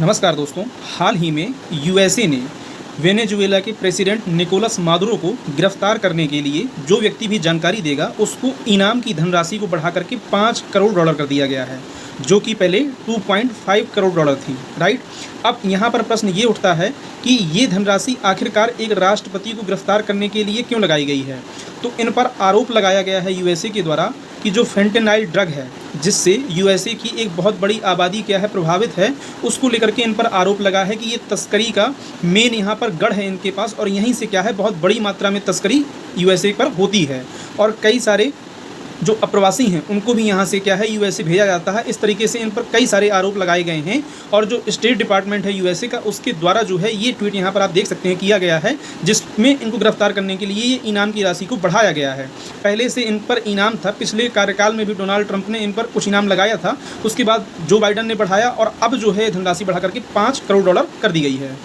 नमस्कार दोस्तों। हाल ही में यूएसए ने वेनेजुएला के प्रेसिडेंट निकोलस मादुरो को गिरफ्तार करने के लिए जो व्यक्ति भी जानकारी देगा उसको इनाम की धनराशि को बढ़ा करके $5 करोड़ कर दिया गया है, जो कि पहले 2.5 करोड़ डॉलर थी। राइट। अब यहाँ पर प्रश्न ये उठता है कि ये धनराशि आखिरकार एक राष्ट्रपति को गिरफ्तार करने के लिए क्यों लगाई गई है। तो इन पर आरोप लगाया गया है यूएसए के द्वारा कि जो फेंटेनाइल ड्रग है, जिससे यूएसए की एक बहुत बड़ी आबादी क्या है प्रभावित है, उसको लेकर के इन पर आरोप लगा है कि ये तस्करी का मेन यहाँ पर गढ़ है इनके पास, और यहीं से क्या है बहुत बड़ी मात्रा में तस्करी यूएसए पर होती है। और कई सारे जो अप्रवासी हैं उनको भी यहाँ से क्या है यूएसए भेजा जाता है। इस तरीके से इन पर कई सारे आरोप लगाए गए हैं, और जो स्टेट डिपार्टमेंट है यूएसए का, उसके द्वारा जो है ये ट्वीट यहाँ पर आप देख सकते हैं किया गया है, जिसमें इनको गिरफ्तार करने के लिए ये इनाम की राशि को बढ़ाया गया है। पहले से इन पर इनाम था, पिछले कार्यकाल में भी डोनाल्ड ट्रंप ने इन पर कुछ इनाम लगाया था, उसके बाद जो बाइडन ने बढ़ाया, और अब जो है धनराशि बढ़ा करके $5 करोड़ कर दी गई है।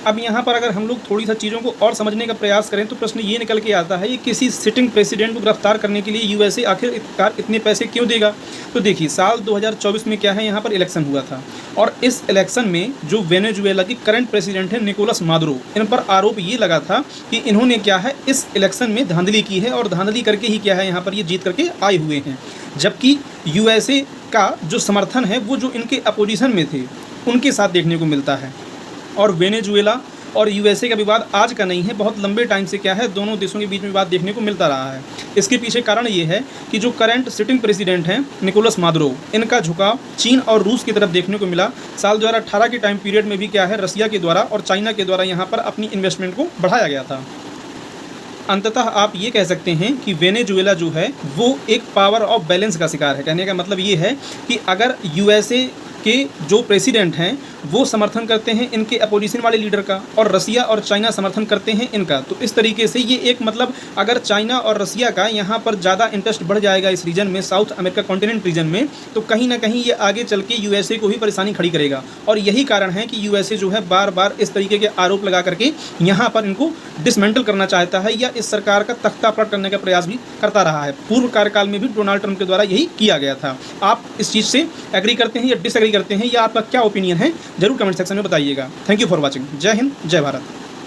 अब यहाँ पर अगर हम लोग थोड़ी सा चीज़ों को और समझने का प्रयास करें तो प्रश्न ये निकल के आता है, ये किसी सिटिंग प्रेसिडेंट को गिरफ्तार करने के लिए यूएसए आखिरकार इतने पैसे क्यों देगा। तो देखिए, साल 2024 में क्या है, यहाँ पर इलेक्शन हुआ था, और इस इलेक्शन में जो वेनेजुएला की करंट प्रेसिडेंट है निकोलस मादुरो, इन पर आरोप ये लगा था कि इन्होंने क्या है इस इलेक्शन में धांधली की है, और धांधली करके ही क्या है यहाँ पर ये जीत करके आए हुए हैं। जबकि यूएसए का जो समर्थन है वो जो इनके अपोजिशन में थे उनके साथ देखने को मिलता है। और वेनेजुएला और यूएसए का विवाद आज का नहीं है, बहुत लंबे टाइम से क्या है दोनों देशों के बीच में विवाद देखने को मिलता रहा है। इसके पीछे कारण ये है कि जो करंट सिटिंग प्रेसिडेंट हैं निकोलस मादुरो, इनका झुकाव चीन और रूस की तरफ देखने को मिला। साल 2018 के टाइम पीरियड में भी क्या है रसिया के द्वारा और चाइना के द्वारा यहाँ पर अपनी इन्वेस्टमेंट को बढ़ाया गया था। अंततः आप ये कह सकते हैं कि वेनेजुएला जो है वो एक पावर ऑफ बैलेंस का शिकार है। कहने का मतलब ये है कि अगर यूएसए के जो प्रेसिडेंट हैं वो समर्थन करते हैं इनके अपोजिशन वाले लीडर का, और रसिया और चाइना समर्थन करते हैं इनका, तो इस तरीके से ये एक मतलब अगर चाइना और रसिया का यहाँ पर ज़्यादा इंटरेस्ट बढ़ जाएगा इस रीजन में, साउथ अमेरिका कॉन्टिनेंट रीजन में, तो कहीं ना कहीं ये आगे चल के यूएसए को ही परेशानी खड़ी करेगा। और यही कारण है कि यूएसए जो है बार बार इस तरीके के आरोप लगा करके यहाँ पर इनको डिसमेंटल करना चाहता है, या इस सरकार का तख्ता पलट करने का प्रयास भी करता रहा है। पूर्व कार्यकाल में भी डोनाल्ड ट्रंप के द्वारा यही किया गया था। आप इस चीज़ से एग्री करते हैं या डिसएग्री करते हैं, या आपका क्या ओपिनियन है, जरूर कमेंट सेक्शन में बताइएगा। Thank you for watching. जय हिंद, जय भारत।